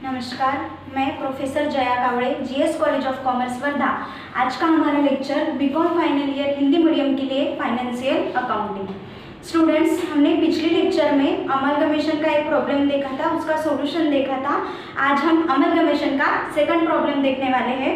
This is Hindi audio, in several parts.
नमस्कार, मैं professor Jaya Kawade, GS college of commerce Wardha. आज का हमारा lecture BCom final year Hindi medium के लिए फाइनेंशियल अकाउंटिंग। स्टूडेंट्स, हमने पिछले लेक्चर में अमलगमेशन का एक प्रॉब्लम देखा था, उसका सॉल्यूशन देखा था। आज हम अमलगमेशन का सेकंड प्रॉब्लम देखने वाले हैं।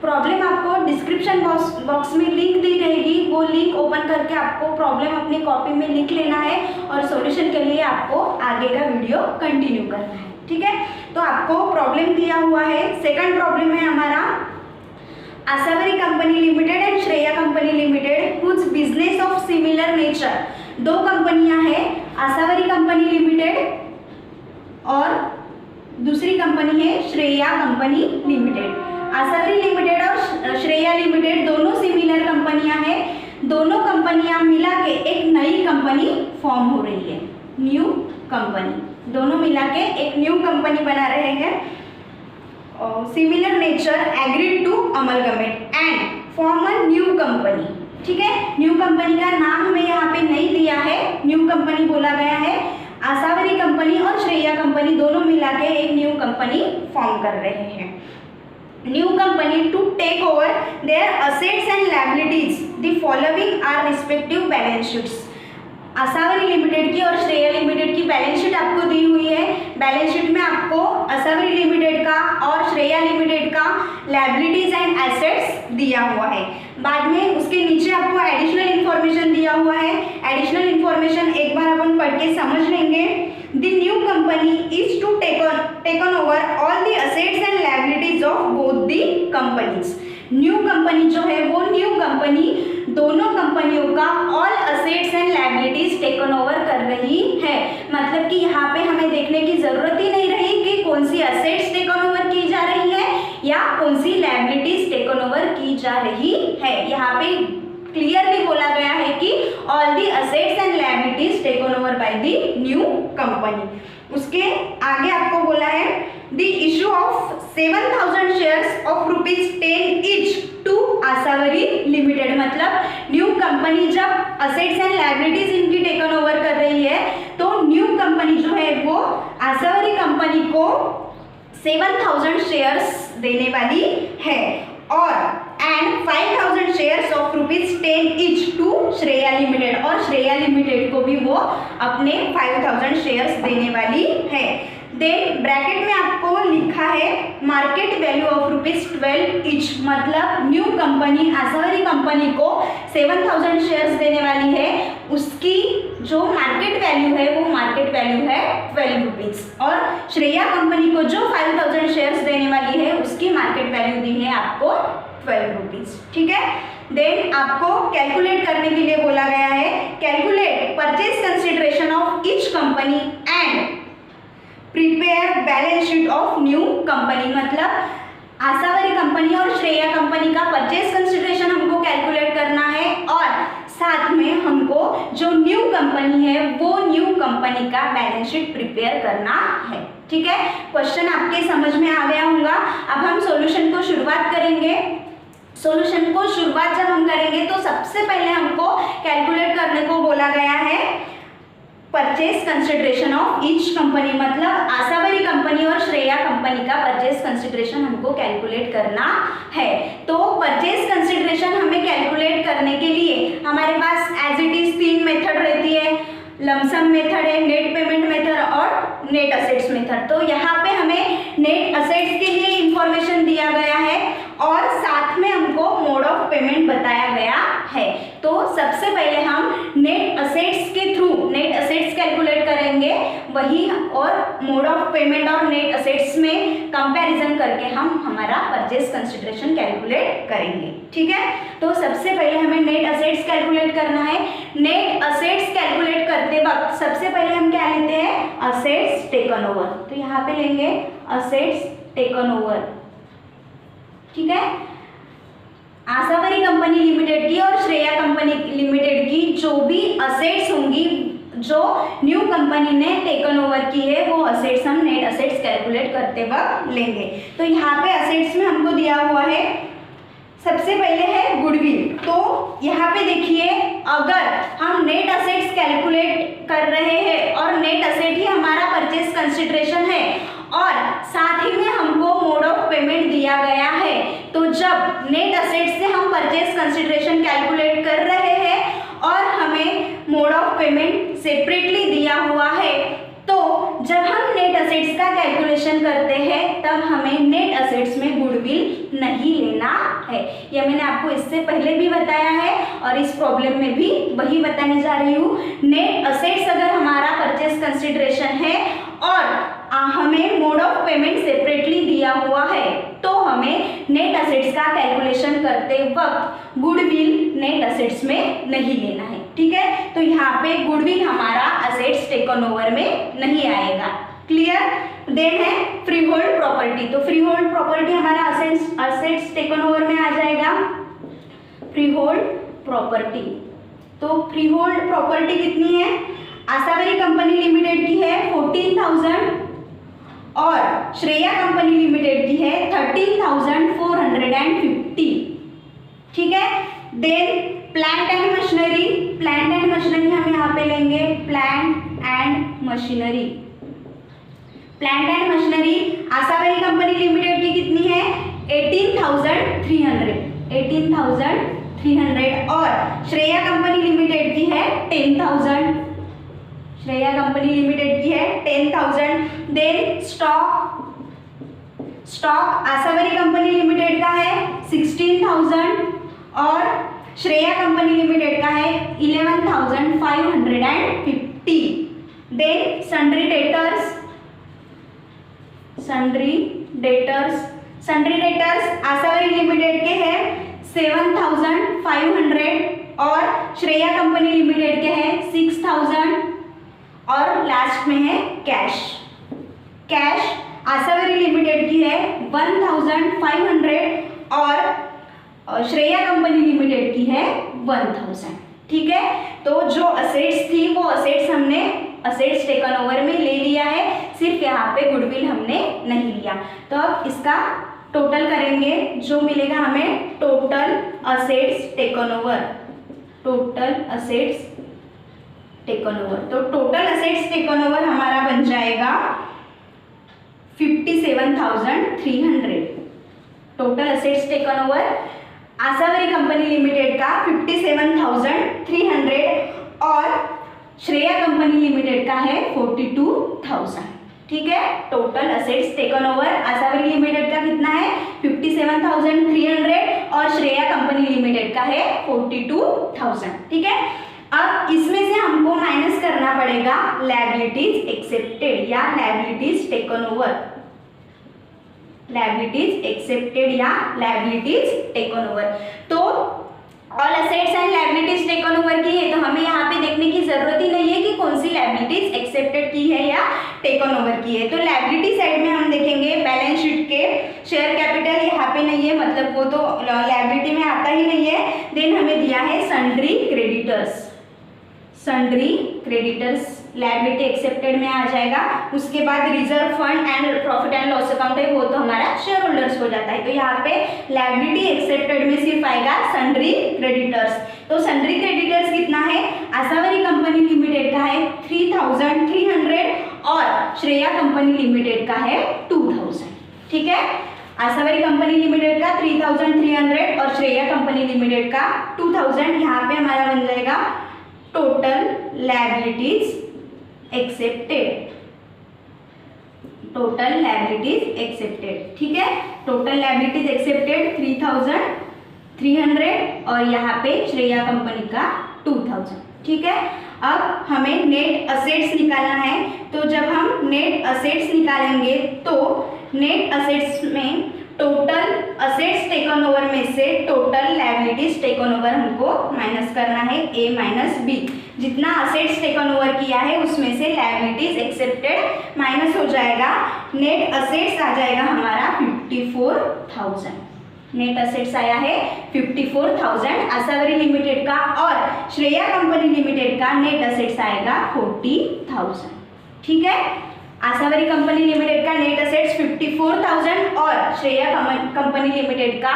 प्रॉब्लम आपको डिस्क्रिप्शन बॉक्स में लिंक दी रहेगी, वो लिंक ओपन करके आपको प्रॉब्लम अपनी कॉपी में लिख लेना है और सॉल्यूशन के लिए आपको आगे का वीडियो कंटिन्यू करना है। ठीक है, तो आपको प्रॉब्लम दिया हुआ है। सेकंड प्रॉब्लम है हमारा Asavari company limited and Shreya company limited whose business of similar nature. दो कंपनियां हैं, आसावरी कंपनी लिमिटेड और दूसरी कंपनी है Shreya company limited. Asavari limited और श्रेया लिमिटेड दोनों सिमिलर कंपनियां हैं। दोनों कंपनियां मिला के एक नई कंपनी फॉर्म हो रही है, न्यू कंपनी। दोनों मिला के एक न्यू कंपनी बना रहे हैं। Similar nature agreed to amalgamate and form a new company. ठीक है, न्यू कंपनी का नाम हमें यहाँ पे नहीं दिया है, न्यू कंपनी बोला गया है। आसावरी कंपनी और श्रेया कंपनी दोनों मिला के एक न्यू कंपनी फॉर्म कर रहे हैं। New company to take over their assets and liabilities, the following are respective balance sheets. Asavari limited की और श्रेया लिमिटेड की बैलेंस शीट आपको दी हुई है। बैलेंस शीट में आपको आसावरी लिमिटेड का और श्रेया लिमिटेड का लायबिलिटीज एंड एसेट्स दिया हुआ है। बाद में उसके नीचे आपको एडिशनल इन्फॉर्मेशन दिया हुआ है। एडिशनल इन्फॉर्मेशन एक बार अपन पढ़ के समझ लेंगे। The new company is to taken over all the assets and liabilities of both the companies. New company जो है वो न्यू कंपनी दोनों कंपनियों का all assets and liabilities taken over कर रही है। मतलब कि यहाँ पे हमें देखने की जरूरत ही नहीं रही कि कौन सी असेट्स टेकन ओवर की जा रही है या कौन सी लायबिलिटीज टेकन ओवर की जा रही है। यहाँ पे क्लियरली बोला गया है कि all the assets and liabilities taken over by the new company. उसके आगे आपको बोला है the issue of 7,000 shares of ₹10 each to Asavari limited. मतलब न्यू कंपनी जब असेट्स एंड लायबिलिटीज इनकी टेकन ओवर कर रही है तो न्यू कंपनी जो है वो आसावरी कंपनी को 7,000 शेयर्स देने वाली है और and 5,000 shares of ₹10 each to Shreya limited, और श्रेया लिमिटेड को भी वो अपने 5,000 शेयर्स देने वाली है। देन ब्रैकेट में आपको लिखा है मार्केट वैल्यू ऑफ ₹12 ईच। मतलब न्यू कंपनी आसावरी कंपनी को 7,000 शेयर्स देने वाली है, उसकी जो मार्केट वैल्यू है वो मार्केट वैल्यू है ₹12 और श्रेया कंपनी को जो 5,000 शेयर्स देने वाली है उसकी मार्केट वैल्यू दी है आपको ₹12। ठीक है, देन आपको कैलकुलेट करने के लिए बोला गया है calculate purchase consideration of each company and prepare balance sheet of new company. मतलब आसावरी कंपनी और श्रेया कंपनी का परचेज कंसिडरेशन हमको कैलकुलेट करना है और साथ में हमको जो न्यू कंपनी है वो न्यू कंपनी का बैलेंस शीट प्रिपेयर करना है। ठीक है, क्वेश्चन आपके समझ में आ गया होगा। अब हम सॉल्यूशन को शुरुआत करेंगे। सॉल्यूशन को शुरुआत जब हम करेंगे तो सबसे पहले हमको कैलकुलेट करने को बोला गया है purchase consideration of each company. मतलब आसावरी कंपनी और श्रेया कंपनी का परचेज कंसिडरेशन हमको कैलकुलेट करना है। तो परचेज कंसिडरेशन हमें कैलकुलेट करने के लिए हमारे पास एज इट इज 3 मेथड रहती है। लमसम मेथड है, नेट पेमेंट मेथड और नेट असेट्स मेथड। तो यहाँ पे हमें नेट असेट्स के लिए इंफॉर्मेशन दिया गया है और साथ में हमको मोड ऑफ पेमेंट बताया गया है। तो सबसे पहले हम नेट असेट्स के थ्रू नेट असेट्स कैलकुलेट करेंगे वही, और मोड ऑफ पेमेंट और नेट असेट्स में कंपैरिजन करके हम हमारा परचेज कंसिडरेशन कैलकुलेट करेंगे। ठीक है, तो सबसे पहले हमें नेट असेट्स कैलकुलेट करना है। नेट असेट्स कैलकुलेट करते वक्त सबसे पहले हम क्या लेते हैं, असेट्स टेकन ओवर। तो यहाँ पे लेंगे असेट्स टेकन ओवर। ठीक है, आसावरी कंपनी लिमिटेड की और श्रेया कंपनी लिमिटेड की जो भी असेट्स होंगी जो न्यू कंपनी ने टेकन ओवर की है वो असेट्स हम नेट असेट्स कैलकुलेट करते वक्त लेंगे। तो यहाँ पे असेट्स में हमको दिया हुआ है सबसे पहले है गुडविल। तो यहाँ पे देखिए अगर हम नेट असेट्स कैलकुलेट कर रहे हैं और नेट असेट ही हमारा परचेज कंसिडरेशन है और साथ ही में अब नेट असेट्स से हम परचेज कंसिडरेशन कैलकुलेट कर रहे हैं और हमें मोड ऑफ पेमेंट सेपरेटली दिया हुआ है। तो जब हम नेट असेट्स का कैलकुलेशन करते हैं तब हमें नेट असेट्स में गुडविल नहीं लेना है। यह मैंने आपको इससे पहले भी बताया है और इस प्रॉब्लम में भी वही बताने जा रही हूँ। नेट असेट्स अगर हमारा परचेज कंसिडरेशन है और हमें मोड ऑफ पेमेंट सेपरेटली दिया हुआ है तो हमें नेट असेट्स का कैलकुलेशन करते वक्त गुडविल नेट असेट्स में नहीं लेना है। ठीक है, तो यहाँ पे गुडविल हमारा असेट्स टेकन ओवर में नहीं आएगा। क्लियर? देन है फ्री होल्ड प्रॉपर्टी। तो फ्री होल्ड प्रॉपर्टी हमारा असेट्स टेकन ओवर में आ जाएगा। फ्री होल्ड प्रॉपर्टी, तो फ्री होल्ड प्रॉपर्टी कितनी है? आशावरी कंपनी लिमिटेड की है 14,000 और श्रेया कंपनी लिमिटेड की है 13,450। ठीक है, then plant and machinery. Plant and machinery हम यहाँ पे लेंगे plant and machinery. Plant and machinery Ashavari company limited की कितनी है? 18,300 और श्रेया कंपनी लिमिटेड की है 10,000। श्रेया कंपनी लिमिटेड की है 10,000। Then stock Ashavari company limited का है 16,000 और श्रेया कंपनी लिमिटेड का है 11,550। Then sundry debtors Ashavari limited के हैं 7,500 और श्रेया कंपनी लिमिटेड के हैं 6,000 और लास्ट में है कैश आशावरी लिमिटेड की है 1,500 और श्रेया कंपनी लिमिटेड की है 1,000। ठीक है, तो जो असेट्स थी वो असेट्स हमने असेट्स टेकन ओवर में ले लिया है, सिर्फ यहाँ पे गुडविल हमने नहीं लिया। तो अब इसका टोटल करेंगे, जो मिलेगा हमें टोटल असेट्स टेकन ओवर। तो टोटल असेट्स टेकन ओवर हमारा बन जाएगा 57,300। Total assets taken over Ashavari company limited का 57,300 और श्रेया कंपनी लिमिटेड का है 42,000। ठीक है, total assets taken over Ashavari limited का कितना है? 57,300 और श्रेया कंपनी लिमिटेड का है 42,000। ठीक है, अब इसमें से हमको माइनस करना पड़ेगा लायबिलिटीज एक्सेप्टेड या लायबिलिटीज टेकन ओवर। तो all assets and liabilities taken over की है तो हमें यहाँ पे देखने की जरूरत ही नहीं है कि कौन सी लायबिलिटीज एक्सेप्टेड की है या टेकन ओवर की है। तो लायबिलिटी साइड में हम देखेंगे बैलेंस शीट के शेयर कैपिटल यहाँ पे नहीं है, मतलब वो तो लायबिलिटी में आता ही नहीं है। देन हमें दिया है सन्ड्री क्रेडिटर्स लायबिलिटी एक्सेप्टेड में आ जाएगा। उसके बाद reserve fund and profit and loss account है, वो तो हमारा शेयर होल्डर्स हो जाता है। तो यहाँ पे लायबिलिटी एक्सेप्टेड में सिर्फ आएगा सन्ड्री क्रेडिटर्स। तो सन्ड्री क्रेडिटर्स कितना है? आशावरी कंपनी लिमिटेड का है 3,300 और श्रेया कंपनी लिमिटेड का है 2,000। ठीक है, आशावरी कंपनी लिमिटेड का 3,300 और श्रेया कंपनी लिमिटेड का 2,000। यहाँ पे हमारा बन जाएगा टोटल लायबिलिटीज एक्सेप्टेड। ठीक है, टोटल लायबिलिटीज एक्सेप्टेड 3,300 और यहाँ पे श्रेया कंपनी का 2,000। ठीक है, अब हमें नेट असेट्स निकालना है। तो जब हम नेट असेट्स निकालेंगे तो नेट असेट्स में टोटल असेट्स टेकन ओवर में से टोटल लायबिलिटीज टेकन ओवर हमको माइनस करना है A माइनस B। जितना असेट्स टेकन ओवर किया है उसमें से लायबिलिटीज एक्सेप्टेड माइनस हो जाएगा। नेट असेट्स आ जाएगा हमारा 54,000। नेट असेट्स आया है 54,000 आशावरी लिमिटेड का और श्रेया कंपनी लिमिटेड का नेट असेट्स आएगा 40,000। ठीक है, आशावरी कंपनी लिमिटेड का नेट असेट्स 54,000 और श्रेया कंपनी लिमिटेड का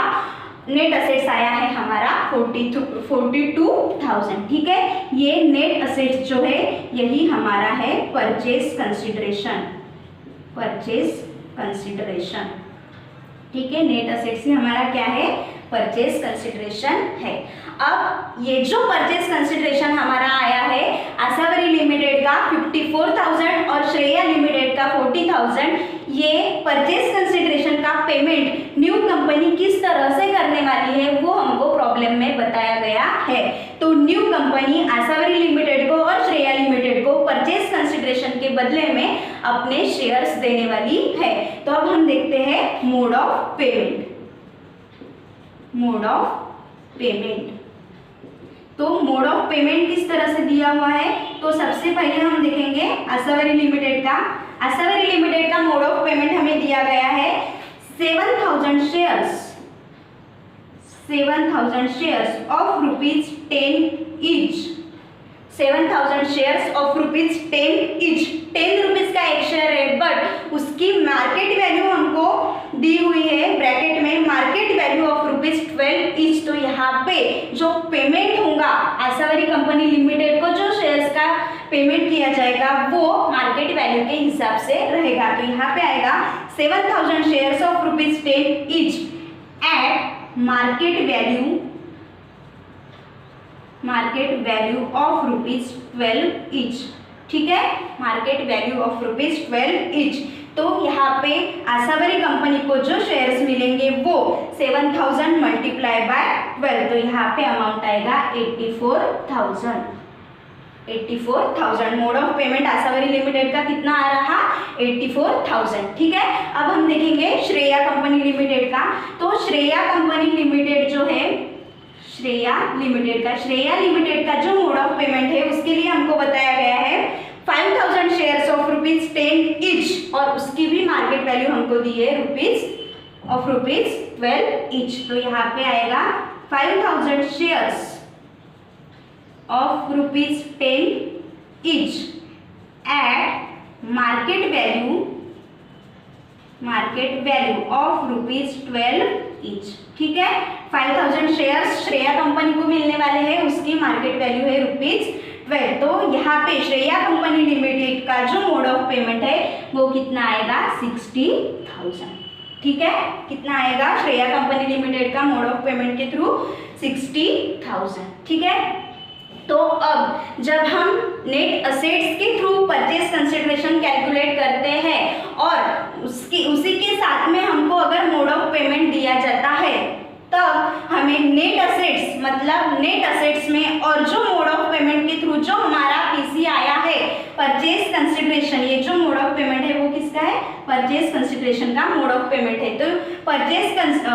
नेट असेट्स आया है हमारा 42,000। ठीक है, ये नेट असेट्स जो है यही हमारा है परचेज कंसिडरेशन। ठीक है, नेट असेट्स ही हमारा क्या है? परचेज कंसिडरेशन है। अब ये जो परचेज कंसिडरेशन हमारा आया है आसावरी लिमिटेड का 54,000 और श्रेया लिमिटेड का 40,000, ये परचेज कंसिडरेशन का पेमेंट न्यू कंपनी किस तरह से करने वाली है वो हमको प्रॉब्लम में बताया गया है। तो न्यू कंपनी आसावरी लिमिटेड को और श्रेया लिमिटेड को परचेज कंसिडरेशन के बदले में अपने शेयर्स देने वाली है। तो अब हम देखते हैं mode of payment. Mode of payment, तो मोड ऑफ पेमेंट किस तरह से दिया हुआ है, तो सबसे पहले हम देखेंगे आसावरी लिमिटेड का। आसावरी लिमिटेड का मोड ऑफ पेमेंट हमें दिया गया है 7,000 shares, 7,000 shares of ₹10 each, 7,000 shares of ₹10 each. 10 rupees का एक शेयर है, बट उसकी मार्केट वैल्यू हमको दी हुई है ब्रैकेट में मार्केट वैल्यू ऑफ ₹12 ईच। तो यहाँ पे जो पेमेंट होगा आसावरी कंपनी लिमिटेड को जो शेयर्स का पेमेंट किया जाएगा वो मार्केट वैल्यू के हिसाब से रहेगा। तो यहाँ पे आएगा 7,000 shares of ₹10 each eight market value of ₹12 each. ठीक है, मार्केट वैल्यू ऑफ ₹12 ईच। तो यहाँ पे आसावरी कंपनी को जो शेयर्स मिलेंगे वो 7,000 मल्टीप्लाई बाय 12, तो यहाँ पे अमाउंट आएगा 84,000। 84,000 mode of payment Asavari limited का कितना आ रहा, 84,000। ठीक है, अब हम देखेंगे श्रेया कंपनी लिमिटेड का। तो श्रेया कंपनी लिमिटेड जो है श्रेया लिमिटेड का जो मोड ऑफ पेमेंट है उसके लिए हमको बताया गया है 5,000 शेयर्स ऑफ ₹10 ईच, और उसकी भी मार्केट वैल्यू हमको दी है ₹12 ईच। तो यहाँ पे आएगा 5,000 shares of ₹10 each eight market value of ₹12 each. ठीक है, 5,000 शेयर्स श्रेया कंपनी को मिलने वाले हैं, उसकी मार्केट वैल्यू है ₹12। तो यहाँ पे श्रेया कंपनी लिमिटेड का जो मोड ऑफ पेमेंट है वो कितना आएगा, 60,000। ठीक है, कितना आएगा श्रेया कंपनी लिमिटेड का मोड ऑफ पेमेंट के थ्रू 60,000। ठीक है, तो अब जब हम नेट असेट्स के थ्रू परचेज कंसिडरेशन कैलकुलेट करते हैं और उसी के साथ में हमको अगर मोड ऑफ पेमेंट दिया जाता है तब हमें नेट असेट्स में और जो मोड ऑफ पेमेंट के थ्रू जो हमारा पीसी आया है परचेज कंसिडरेशन, ये जो मोड ऑफ पेमेंट है वो किसका है, परचेज कंसिडरेशन का मोड ऑफ पेमेंट है। तो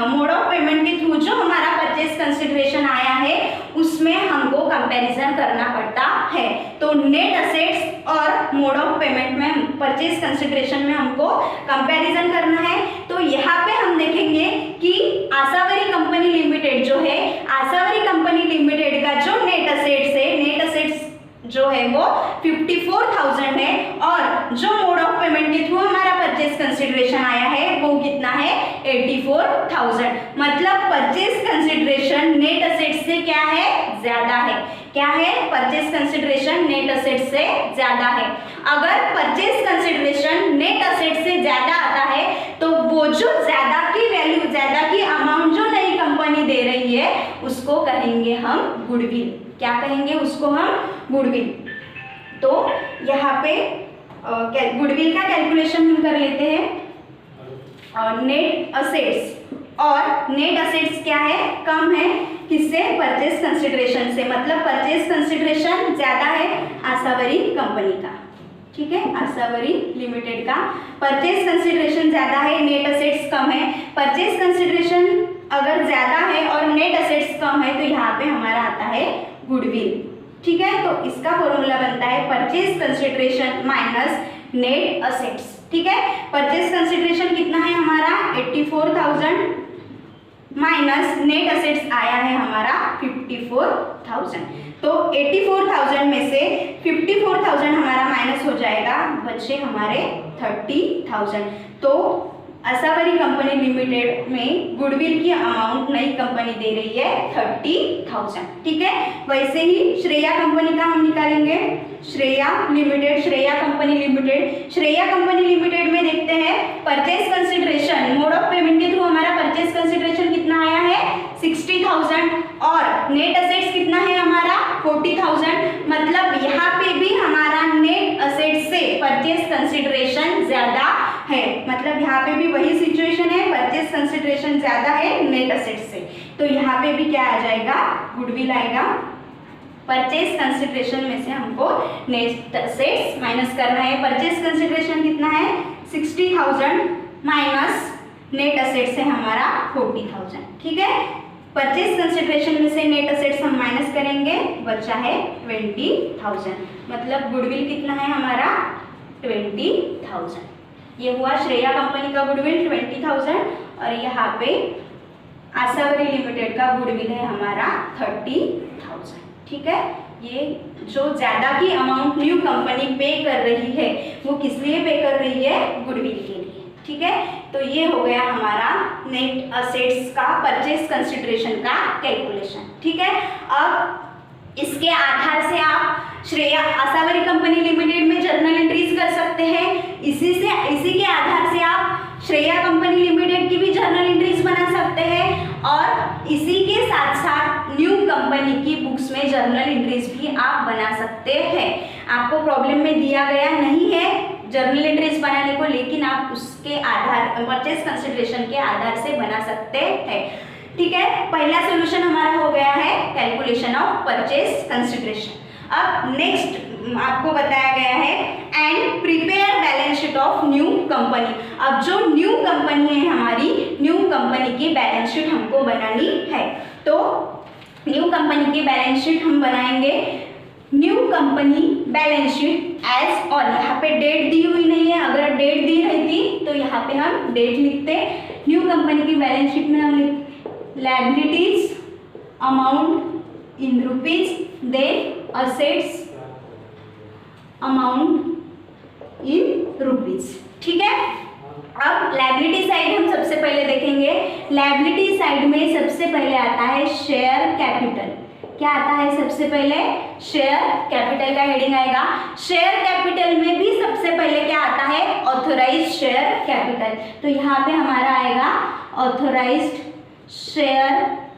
मोड ऑफ पेमेंट के थ्रू जो हमारा परचेज कंसिडरेशन आया है उसमें हमको कंपैरिजन करना पड़ता है। तो नेट असेट्स और मोड ऑफ पेमेंट में परचेज कंसिडरेशन में हमको कंपैरिजन करना है। तो यहाँ पे हम देखेंगे कि आसावरी कंपनी लिमिटेड जो है, आसावरी कंपनी लिमिटेड का जो नेट असेट्स जो है वो 54,000 है, और जो मोड ऑफ पेमेंट के थ्रू हमारा परचेज कंसिडरेशन आया है वो कितना है, 84,000। मतलब परचेज कंसिडरेशन नेट असेट्स से क्या है, ज्यादा है। क्या है, परचेज कंसिडरेशन नेट असेट्स से ज्यादा है। अगर परचेज कंसिडरेशन नेट असेट्स से ज्यादा आता है तो वो जो ज्यादा की अमाउंट जो नई कंपनी दे रही है उसको कहेंगे हम गुडविल। क्या कहेंगे उसको, हम गुडविल। तो यहाँ पे गुडविल का कैलकुलेशन हम कर लेते हैं। नेट असेट्स क्या है, कम है किससे, परचेज कंसिडरेशन से। मतलब परचेज कंसिडरेशन ज्यादा है आसावरी कंपनी का। ठीक है, आसावरी लिमिटेड का परचेज कंसिडरेशन ज्यादा है, नेट असेट्स कम है। परचेज कंसिडरेशन अगर ज्यादा है और नेट असेट्स कम है तो यहाँ पे हमारा आता है गुडविल। ठीक है, तो इसका फॉर्मूला बनता है purchase consideration minus net assets. ठीक है, परचेज कंसिडरेशन कितना है हमारा, 84,000 माइनस नेट असेट्स आया है हमारा 54,000। तो 84,000 में से 54,000 हमारा माइनस हो जाएगा, बचे हमारे 30,000। तो आसावरी कंपनी लिमिटेड में गुडविल की अमाउंट नई कंपनी दे रही है 30,000। ठीक है, वैसे ही श्रेया कंपनी का हम निकालेंगे। श्रेया कंपनी लिमिटेड में देखते हैं purchase consideration mode of payment के थ्रू हमारा परचेज कंसिडरेशन कितना आया है, मतलब यहाँ पे भी वही सिचुएशन है, परचेज कंसिडरेशन ज़्यादा है नेट असेट से, तो यहाँ पे भी क्या आ जाएगा, गुडविल आएगा। परचेज कंसिडरेशन में से हमको नेट असेट्स माइनस करना है। परचेज कंसिडरेशन कितना है, 60,000 माइनस नेट असेट्स है हमारा 40,000, ठीक है। परचेज कंसिडरेशन में से नेट असेट्स हम माइनस करेंगे, बचा है 20,000, मतलब गुडविल कितना है हमारा 20,000। ये हुआ श्रेया कंपनी का गुडविल 20,000 और यहाँ पे आसावरी लिमिटेड का गुडविल है हमारा 30,000, ठीक है। ये जो ज़्यादा की अमाउंट न्यू कंपनी पे कर रही है वो किस लिए पे कर रही है, गुडविल के लिए, ठीक है। तो ये हो गया हमारा नेट असेट्स का परचेज कंसिडरेशन का कैलकुलेशन, ठीक है। अब इसके आधार से आप श्रेया आसावरी कंपनी लिमिटेड में जर्नल एंट्रीज कर सकते हैं। इसी के आधार से आप श्रेया कंपनी लिमिटेड की भी जर्नल एंट्रीज बना सकते हैं और इसी के साथ साथ न्यू कंपनी की बुक्स में जर्नल एंट्रीज भी आप बना सकते हैं। आपको प्रॉब्लम में दिया गया नहीं है जर्नल एंट्रीज बनाने को, लेकिन आप उसके आधार परचेज कंसिडरेशन के आधार से बना सकते हैं, ठीक है। पहला सॉल्यूशन हमारा हो गया है कैलकुलेशन ऑफ परचेज कंसिडरेशन। अब नेक्स्ट आपको बताया गया है and prepare balance sheet of new company. अब जो न्यू कंपनी है हमारी, न्यू कंपनी की बैलेंस शीट हमको बनानी है। तो न्यू कंपनी की बैलेंस शीट हम बनाएंगे, new company balance sheet as, और यहाँ पे डेट दी हुई नहीं है, अगर डेट दी रहती तो यहाँ पे हम डेट लिखते। न्यू कंपनी की बैलेंस शीट में हम लिखते liabilities amount in rupees, then assets amount in rupees, ठीक है। अब लायबिलिटी साइड हम सबसे पहले देखेंगे। लायबिलिटी साइड में सबसे पहले आता है शेयर कैपिटल। क्या आता है सबसे पहले, शेयर कैपिटल का हेडिंग आएगा। शेयर कैपिटल में भी सबसे पहले क्या आता है, ऑथोराइज्ड शेयर कैपिटल। तो यहाँ पे हमारा आएगा authorised share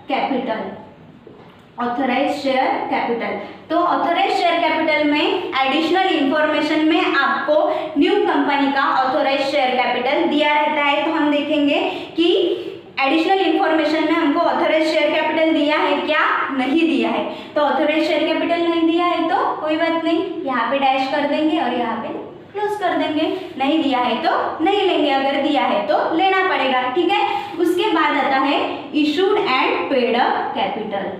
capital, authorised share capital. तो ऑथोराइज्ड शेयर कैपिटल में एडिशनल इंफॉर्मेशन में आपको न्यू कंपनी का ऑथोराइज्ड शेयर कैपिटल दिया रहता है। तो हम देखेंगे कि एडिशनल इंफॉर्मेशन में हमको ऑथोराइज्ड शेयर कैपिटल दिया है क्या, नहीं दिया है। तो ऑथोराइज्ड शेयर कैपिटल नहीं दिया है तो कोई बात नहीं, यहाँ पे डैश कर देंगे और यहाँ पे क्लोज कर देंगे। नहीं दिया है तो नहीं लेंगे, अगर दिया है तो लेना पड़ेगा, ठीक है। उसके बाद आता है issued and paid up capital,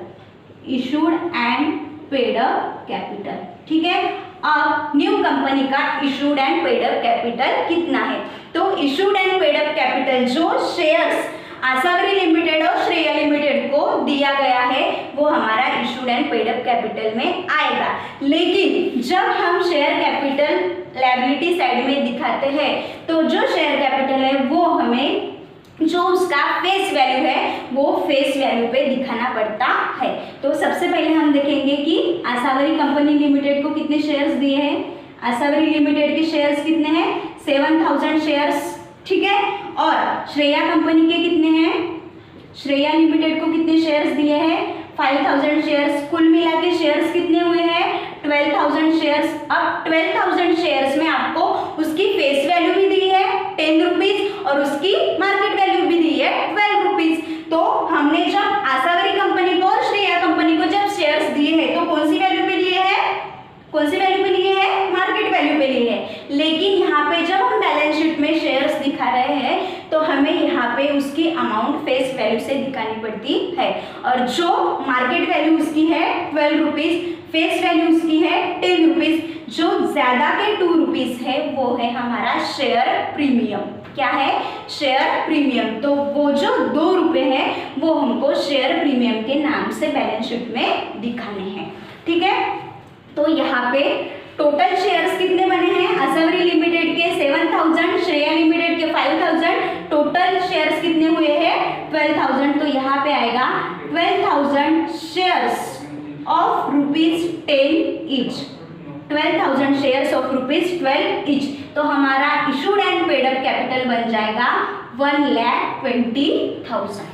issued and paid up capital, ठीक है। अब न्यू कंपनी का issued and paid up capital कितना है, तो issued and paid up capital जो शेयर्स आसावरी लिमिटेड और श्रेया लिमिटेड को दिया गया है वो हमारा issued and paid up capital में आएगा। लेकिन जब हम शेयर कैपिटल लायबिलिटी साइड में दिखाते हैं तो जो शेयर कैपिटल है वो हमें जो उसका फेस वैल्यू है वो फेस वैल्यू पे दिखाना पड़ता है। तो सबसे पहले हम देखेंगे कि आसावरी कंपनी लिमिटेड को कितने शेयर्स दिए हैं। आसावरी लिमिटेड के शेयर्स कितने हैं, 7,000 शेयर्स, ठीक है। और श्रेया कंपनी के कितने हैं, श्रेया लिमिटेड को कितने शेयर्स दिए हैं, 5,000 शेयर्स। कुल मिला के शेयर्स कितने हुए हैं, 12,000 शेयर्स। अब 12,000 शेयर्स में आपको उसकी फेस वैल्यू भी दी है 10 रुपीज और उसकी मार्केट वैल्यू भी दी है 12 रुपीज। तो हमने जब आसावरी कंपनी को और श्रेया कंपनी को जब शेयर्स दिए हैं तो कौन सी वैल्यू पे दिए हैं, कौन सी वैल्यू पे लिए हैं, मार्केट वैल्यू पे लिए हैं। लेकिन यहाँ पे जब हम बैलेंस शीट में शेयर्स दिखा रहे हैं तो हमें यहाँ पे उसकी अमाउंट फेस वैल्यू से दिखानी पड़ती है, और जो मार्केट वैल्यू उसकी है 12 रुपीज, फेस वैल्यू उसकी है 10 रुपीज, जो ज्यादा के 2 रुपीज है वो है हमारा शेयर प्रीमियम। क्या है, शेयर प्रीमियम। तो वो जो 2 रुपए है वो हमको शेयर प्रीमियम के नाम से बैलेंस शीट में दिखाने हैं, ठीक है। तो यहाँ पे टोटल शेयर्स कितने बने हैं, आसावरी लिमिटेड के 7,000, श्रेया लिमिटेड के 5,000, टोटल शेयर्स कितने हुए हैं 12,000। तो यहाँ पे आएगा 12,000 shares of ₹10 each, 12,000 shares of ₹12 each. तो हमारा issued and paid up capital बन जाएगा 1,20,000।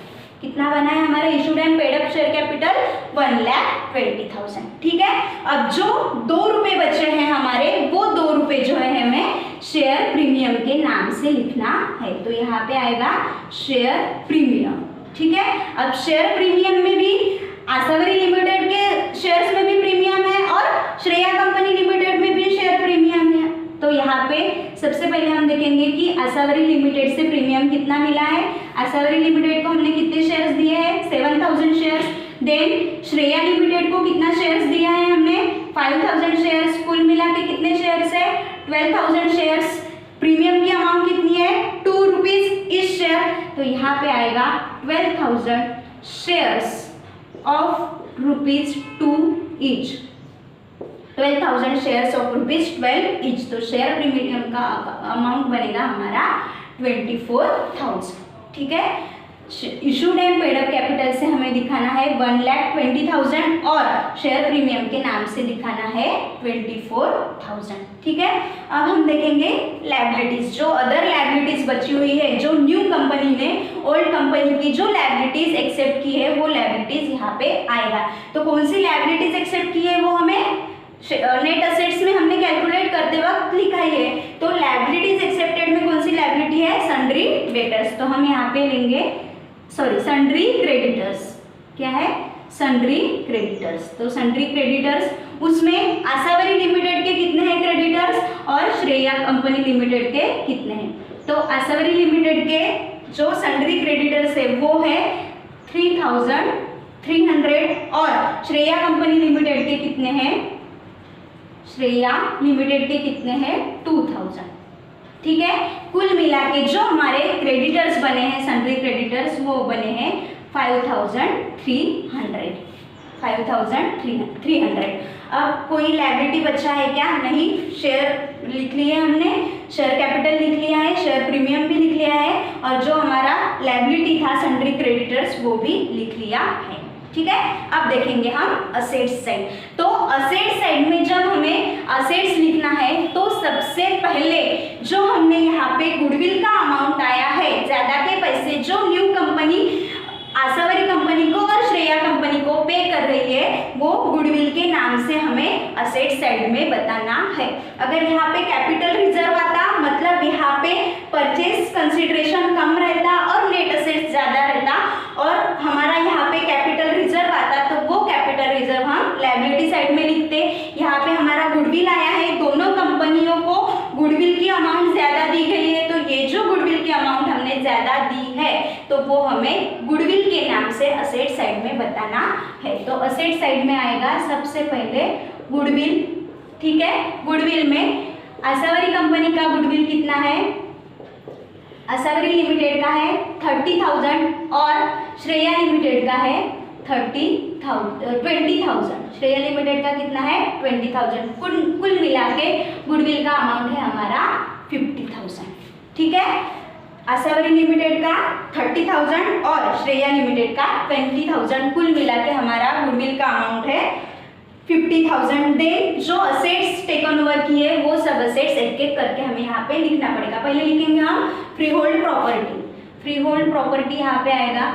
कितना बना है हमारा issued and paid up share capital 1,20,000। ठीक है, अब जो 2 रुपए बचे हैं हमारे, वो 2 रुपए जो है हमें शेयर प्रीमियम के नाम से लिखना है। तो यहाँ पे आएगा शेयर प्रीमियम। ठीक है, अब शेयर प्रीमियम में भी आसावरी लिमिटेड के शेयर्स में भी प्रीमियम है और श्रेया कंपनी लिमिटेड में भी शेयर प्रीमियम है। तो यहाँ पे सबसे पहले हम देखेंगे कि आसावरी लिमिटेड से प्रीमियम कितना मिला है। आसावरी लिमिटेड को हमने कितने शेयर्स दिए हैं, 7,000 शेयर्स। देन श्रेया लिमिटेड को कितना शेयर्स दिया है हमने, 5,000 शेयर्स। कुल मिला के कितने शेयर्स है, 12,000 शेयर्स। प्रीमियम की अमाउंट कितनी है, 2 रुपीज इस शेयर। तो यहाँ पे आएगा 12,000 shares of ₹2 each. 12,000 shares of ₹12 each. तो शेयर प्रीमियम का अमाउंट बनेगा हमारा 24,000। ठीक है, issued and paid up capital से हमें दिखाना है 1,20,000 और शेयर प्रीमियम के नाम से दिखाना है 24,000। ठीक है, अब हम देखेंगे लायबिलिटीज। जो अदर लायबिलिटीज बची हुई है, जो न्यू कंपनी ने ओल्ड कंपनी की जो लायबिलिटीज एक्सेप्ट की है, वो लायबिलिटीज यहाँ पे आएगा। तो कौन सी लायबिलिटीज एक्सेप्ट की है वो हमें नेट असेट्स में हमने कैलकुलेट करते वक्त लिखा ही है। तो लायबिलिटीज एक्सेप्टेड में कौन सी लायबिलिटी है, सन्ड्री डेटर्स। तो हम यहाँ पे लेंगे सन्ड्री क्रेडिटर्स। क्या है, सन्ड्री क्रेडिटर्स। तो सन्ड्री क्रेडिटर्स, उसमें आसावरी लिमिटेड के कितने हैं क्रेडिटर्स और श्रेया कंपनी लिमिटेड के कितने हैं। तो आसावरी लिमिटेड के जो सन्ड्री क्रेडिटर्स है वो है 3,300 और श्रेया कंपनी लिमिटेड के कितने हैं, श्रेया लिमिटेड के कितने हैं 2,000। ठीक है, कुल मिला के जो हमारे क्रेडिटर्स बने हैं सन्ड्री क्रेडिटर्स, वो बने हैं 5,300। अब कोई लायबिलिटी बचा है क्या, नहीं। शेयर लिख लिए हमने, शेयर कैपिटल लिख लिया है, शेयर प्रीमियम भी लिख लिया है और जो हमारा लायबिलिटी था सन्ड्री क्रेडिटर्स वो भी लिख लिया है। ठीक है, अब देखेंगे हम असेट्स साइड। तो असेट्स साइड में जब हमें असेट्स लिखना है तो सबसे पहले जो हमने यहाँ पे गुडविल का अमाउंट आया है, ज्यादा के पैसे जो न्यू कंपनी आसावरी कंपनी को और श्रेया कंपनी को पे कर रही है, वो गुडविल के नाम से हमें असेट साइड में बताना है। अगर यहाँ पे कैपिटल रिजर्व आता, मतलब यहाँ पे परचेज कंसिडरेशन कम रहता और नेट असेट्स ज्यादा रहता, और हमारा यहाँ पे कैपिटल रिजर्व आता, तो वो कैपिटल रिजर्व हम लायबिलिटी साइड में लिखते। यहाँ पे हमारा गुडविल आया है, दोनों कंपनियों को गुडविल की अमाउंट ज्यादा दी गई है, तो ये जो गुडविल की अमाउंट हमने ज्यादा दी है तो वो हमें गुडविल के नाम से असेट साइड में बताना है। तो असेट साइड में आएगा सबसे पहले गुडविल। ठीक है, गुडविल में आसावरी कंपनी का गुडविल कितना है, आसावरी लिमिटेड का है 30,000 और श्रेया लिमिटेड का है 20,000। श्रेया लिमिटेड का कितना है 20,000। कुल मिला के गुडविल का अमाउंट है हमारा 50,000। ठीक है, आसावरी लिमिटेड का 30,000 और श्रेया लिमिटेड का 20,000, कुल मिला के हमारा गुडविल का अमाउंट है 50,000। देन जो असेट्स टेकन ओवर किए वो सब असेट्स एक एक करके हमें यहाँ पे लिखना पड़ेगा। पहले लिखेंगे हम free hold property. Free hold property यहाँ पे आएगा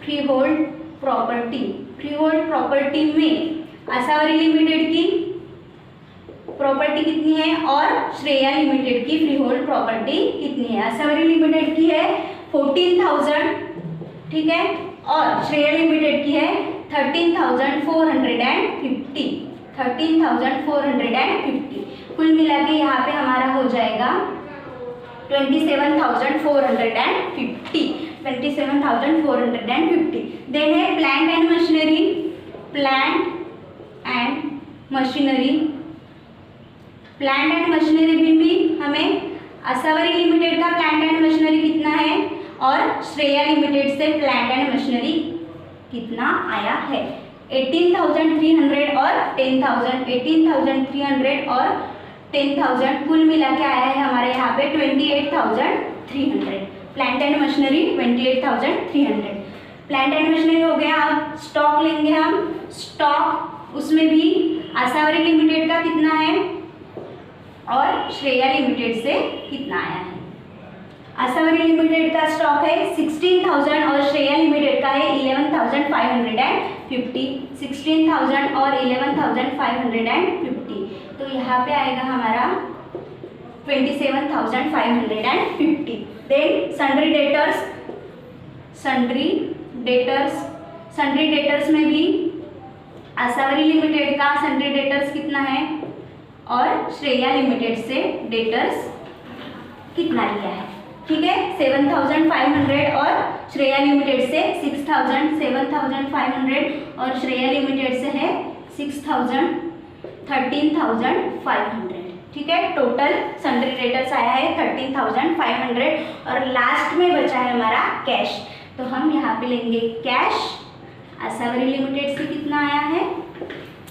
free hold property. Free hold property में आसावरी लिमिटेड की प्रॉपर्टी कितनी है और श्रेया लिमिटेड की फ्री होल्ड प्रॉपर्टी कितनी है। आसावरी लिमिटेड की है 14,000, ठीक है, और श्रेया लिमिटेड की है 13,450। 13,450 कुल मिला के यहाँ पे हमारा हो जाएगा 27,450। 27,450। देन है plant and machinery. Plant and machinery भी हमें आसावरी लिमिटेड का प्लांट एंड मशीनरी कितना है और श्रेया लिमिटेड से प्लांट एंड मशीनरी कितना आया है 18,300 और 10,000। 18,300 और 10,000 कुल मिला के आया है हमारे यहाँ पे 28,300। Plant and machinery 28,300। Plant and machinery हो गया। अब स्टॉक लेंगे हम। स्टॉक उसमें भी आसावरी लिमिटेड का कितना है और श्रेया लिमिटेड से कितना आया है। आसावरी लिमिटेड का का स्टॉक है 16,000 और श्रेया लिमिटेड का है 11,550। 16,000 और 11,550, तो यहाँ पे आएगा हमारा 27,550। देन सन्ड्री डेटर्स में भी आसावरी लिमिटेड का सन्ड्री डेटर्स कितना है और श्रेया लिमिटेड से डेटर्स कितना लिया है, ठीक है। 7,500 और श्रेया लिमिटेड से 6,000, 7,500 और श्रेया लिमिटेड से है 6,000, 13,500, ठीक है। टोटल सन्ड्री डेटर्स आया है 13,500 और लास्ट में बचा है हमारा कैश, तो हम यहाँ पे लेंगे कैश। आसावरी लिमिटेड से कितना आया है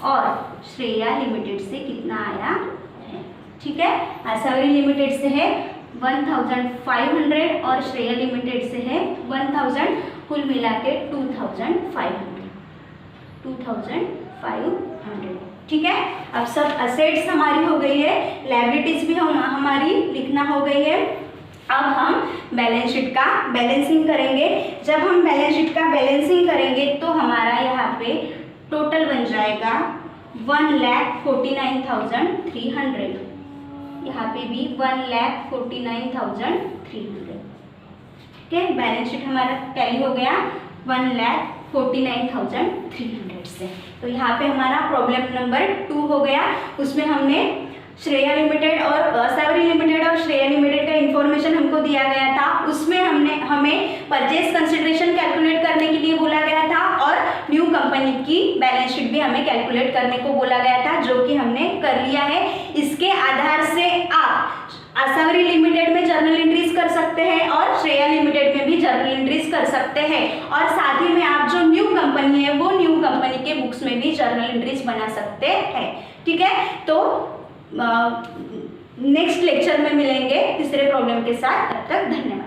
और श्रेया लिमिटेड से कितना आया है, ठीक है। आसावरी लिमिटेड से है 1,500 और श्रेया लिमिटेड से है 1,000, कुल मिला के 2,500, ठीक है। अब सब असेट्स हमारी हो गई है, लायबिलिटीज भी हमारी लिखना हो गई है। अब हम बैलेंस शीट का बैलेंसिंग करेंगे। जब हम बैलेंस शीट का बैलेंसिंग करेंगे तो हमारा यहाँ पे टोटल बन जाएगा 1,49,300। यहाँ पे भी 1,49,300, ठीक है। बैलेंस शीट हमारा टैली हो गया 1,49,300 से। तो यहाँ पे हमारा प्रॉब्लम नंबर 2 हो गया। उसमें हमने श्रेया लिमिटेड और आसावरी लिमिटेड और श्रेया लिमिटेड का इंफॉर्मेशन हमको दिया गया था। उसमें हमें परचेज कंसिडरेशन कैलकुलेट करने के लिए बोला गया था और न्यू कंपनी की बैलेंस शीट भी हमें कैलकुलेट करने को बोला गया था, जो कि हमने कर लिया है। इसके आधार से आप आसावरी लिमिटेड में जर्नल एंट्रीज कर सकते हैं और श्रेया लिमिटेड में भी जर्नल एंट्रीज कर सकते हैं, और साथ ही में आप जो न्यू कंपनी है वो न्यू कंपनी के बुक्स में भी जर्नल एंट्रीज बना सकते हैं, ठीक है। तो नेक्स्ट लेक्चर में मिलेंगे तीसरे प्रॉब्लम के साथ। तब तक धन्यवाद।